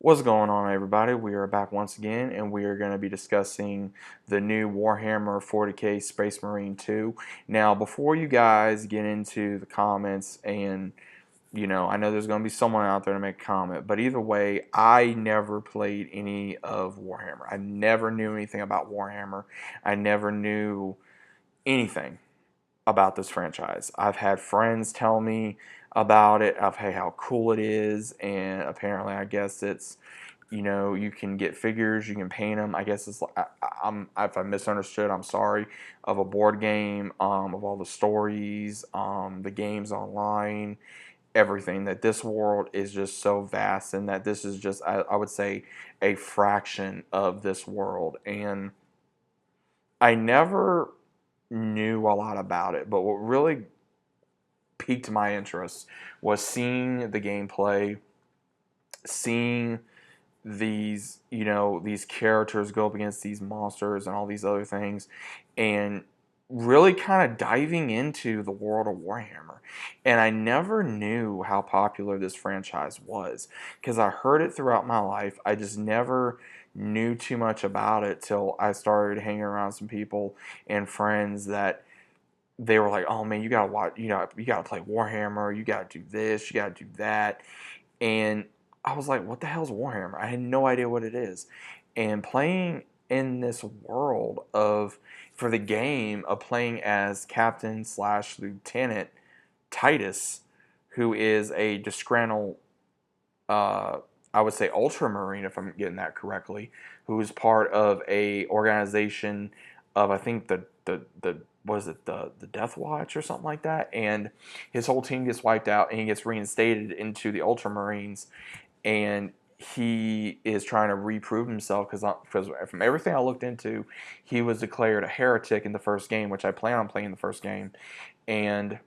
What's going on, everybody? We are back once again, and we are going to be discussing the new Warhammer 40K Space Marine 2. Now, before you guys get into the comments, and I know there's going to be someone out there to make a comment, but either way, I never played any of Warhammer. I never knew anything about Warhammer. I never knew anything about this franchise. I've had friends tell me about it, of hey, how cool it is, and apparently, I guess it's you can get figures, you can paint them. I guess it's if I misunderstood, I'm sorry. Of a board game, of all the stories, the games online, everything. That this world is just so vast, and that this is just I would say a fraction of this world, and I never knew a lot about it, but what really piqued my interest was seeing the gameplay, seeing these characters go up against these monsters and all these other things, and really kind of diving into the world of Warhammer. And I never knew how popular this franchise was because I heard it throughout my life. I just never knew too much about it till I started hanging around some people and friends that they were like, "Oh man, you gotta watch, you gotta play Warhammer, you gotta do this, you gotta do that," and I was like, "What the hell's Warhammer?" I had no idea what it is, and playing in this world of for the game of playing as Captain slash Lieutenant Titus, who is a disgruntled, uh, I would say Ultramarine, if I'm getting that correctly, who is part of a organization of I think the was it the Death Watch or something like that, and his whole team gets wiped out and he gets reinstated into the Ultramarines, and he is trying to reprove himself because from everything I looked into, he was declared a heretic in the first game, which I plan on playing the first game, and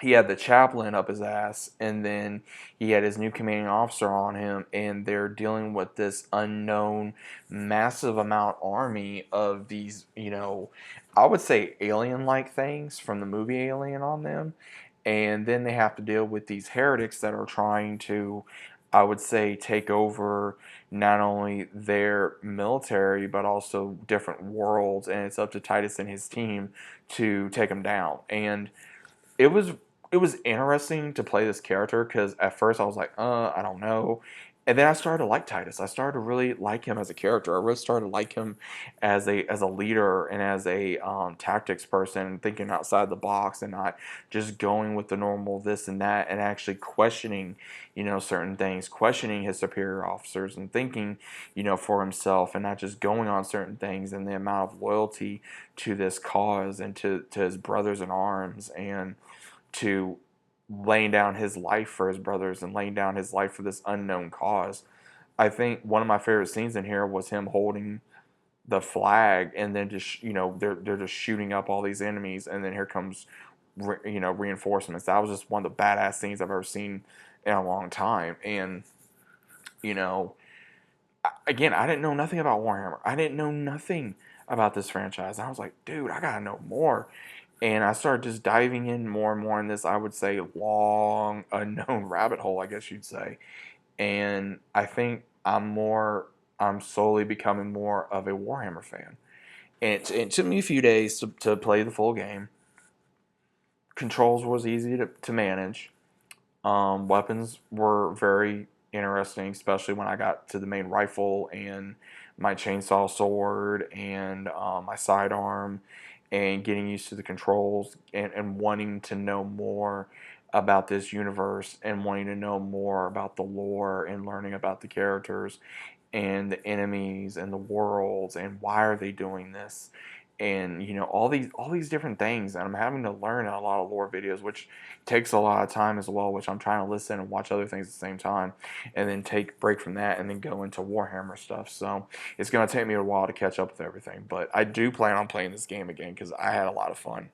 he had the chaplain up his ass, and then he had his new commanding officer on him, and they're dealing with this unknown, massive amount army of these, I would say alien-like things from the movie Alien on them, and then they have to deal with these heretics that are trying to, I would say, take over not only their military but also different worlds, and it's up to Titus and his team to take them down. And it was it was interesting to play this character because at first I was like, I don't know. And then I started to like Titus. I started to really like him as a character. I really started to like him as a leader and as a tactics person, thinking outside the box and not just going with the normal this and that, and actually questioning, certain things, questioning his superior officers, and thinking, for himself, and not just going on certain things, and the amount of loyalty to this cause and to his brothers in arms, and to laying down his life for his brothers and laying down his life for this unknown cause. I think one of my favorite scenes in here was him holding the flag, and then just they're just shooting up all these enemies, and then here comes reinforcements. That was just one of the badass scenes I've ever seen in a long time. And you know again, I didn't know nothing about Warhammer. I didn't know nothing about this franchise. I was like, dude, I gotta know more. And I started just diving in more and more in this, I would say, long unknown rabbit hole, I guess you'd say. And I think I'm slowly becoming more of a Warhammer fan. And it took me a few days to play the full game. Controls was easy to manage. Weapons were very interesting, especially when I got to the main rifle and my chainsaw sword and my sidearm, and getting used to the controls, and wanting to know more about this universe, and wanting to know more about the lore and learning about the characters and the enemies and the worlds and why are they doing this, and all these different things. And I'm having to learn in a lot of lore videos, which takes a lot of time as well, which I'm trying to listen and watch other things at the same time, and then take a break from that and then go into Warhammer stuff. So it's going to take me a while to catch up with everything, but I do plan on playing this game again because I had a lot of fun.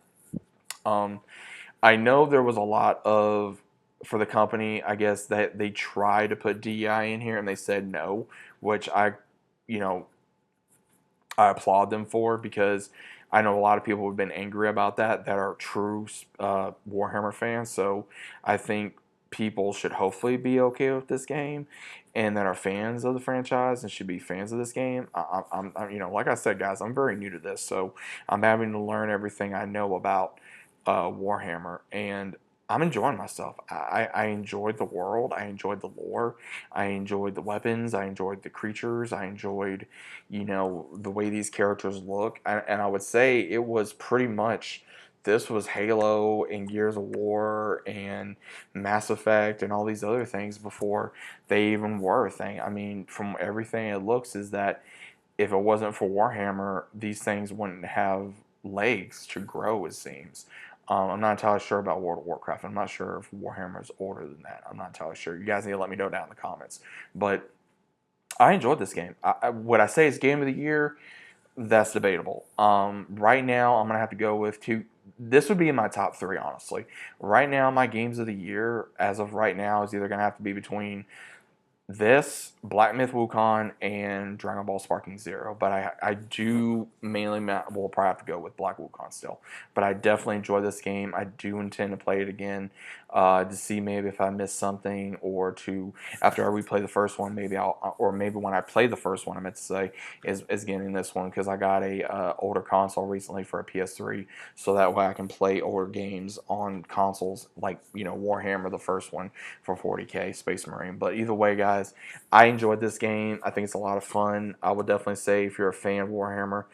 um, I know there was a lot of, for the company, I guess, that they tried to put DEI in here and they said no, which you know, I applaud them for, because I know a lot of people have been angry about that are true Warhammer fans. So I think people should hopefully be okay with this game, and that are fans of the franchise and should be fans of this game. Like I said, guys, I'm very new to this, so I'm having to learn everything I know about Warhammer, and I'm enjoying myself. I enjoyed the world. I enjoyed the lore. I enjoyed the weapons. I enjoyed the creatures. I enjoyed, the way these characters look. And I would say it was pretty much, this was Halo and Gears of War and Mass Effect and all these other things before they even were a thing. I mean, from everything it looks, is that if it wasn't for Warhammer, these things wouldn't have legs to grow, it seems. I'm not entirely sure about World of Warcraft. I'm not sure if Warhammer is older than that. I'm not entirely sure. You guys need to let me know down in the comments. But I enjoyed this game. Would I say it's game of the year? That's debatable. Right now, I'm gonna have to go with two. This would be in my top three, honestly. Right now, my games of the year, as of right now, is either gonna have to be between this, Black Myth Wukong, and Dragon Ball Sparking Zero. But I do mainly, will probably have to go with Black Wukong still. But I definitely enjoy this game. I do intend to play it again, to see maybe if I missed something, or to, after I replay the first one, maybe or maybe when I play the first one, I meant to say, is getting this one, because I got a older console recently for a PS3, so that way I can play older games on consoles, like, Warhammer, the first one, for 40K, Space Marine. But either way, guys, I enjoyed this game. I think it's a lot of fun. I would definitely say, if you're a fan of Warhammer,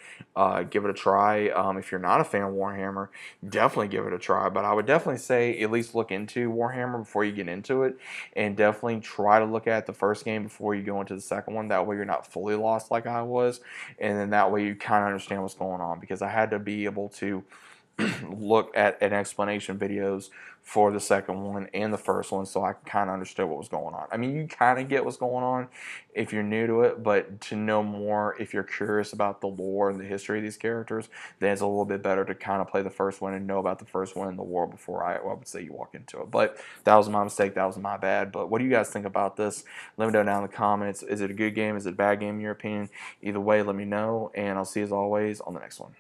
give it a try. If you're not a fan of Warhammer, definitely give it a try. But I would definitely say, at least look into Warhammer before you get into it, and definitely try to look at the first game before you go into the second one. That way you're not fully lost like I was, and then that way you kind of understand what's going on, because I had to be able to look at an explanation videos for the second one and the first one, so I kind of understood what was going on. I mean, you kind of get what's going on if you're new to it, but to know more, if you're curious about the lore and the history of these characters, then it's a little bit better to kind of play the first one and know about the first one in the lore before I would say you walk into it. But that was my mistake. That was my bad. But what do you guys think about this? Let me know down in the comments. Is it a good game? Is it a bad game in your opinion? Either way, let me know, and I'll see you as always on the next one.